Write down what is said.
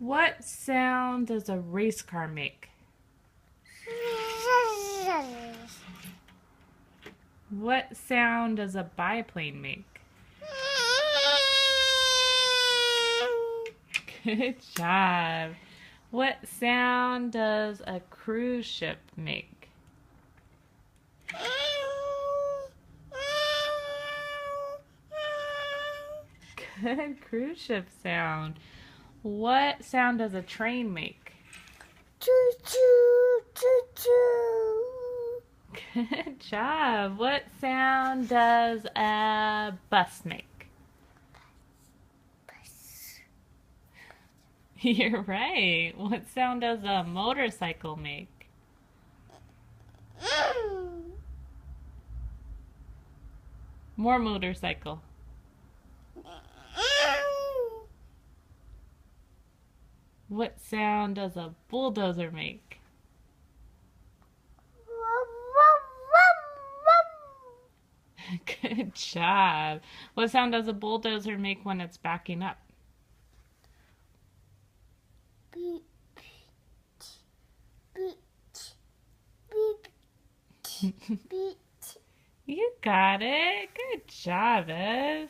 What sound does a race car make? What sound does a biplane make? Good job. What sound does a cruise ship make? Good cruise ship sound. What sound does a train make? Choo choo choo choo. Good job. What sound does a bus make? Bus. You're right. What sound does a motorcycle make? More motorcycle. What sound does a bulldozer make? Good job. What sound does a bulldozer make when it's backing up? Beep beep beep beep. You got it. Good job, Ez.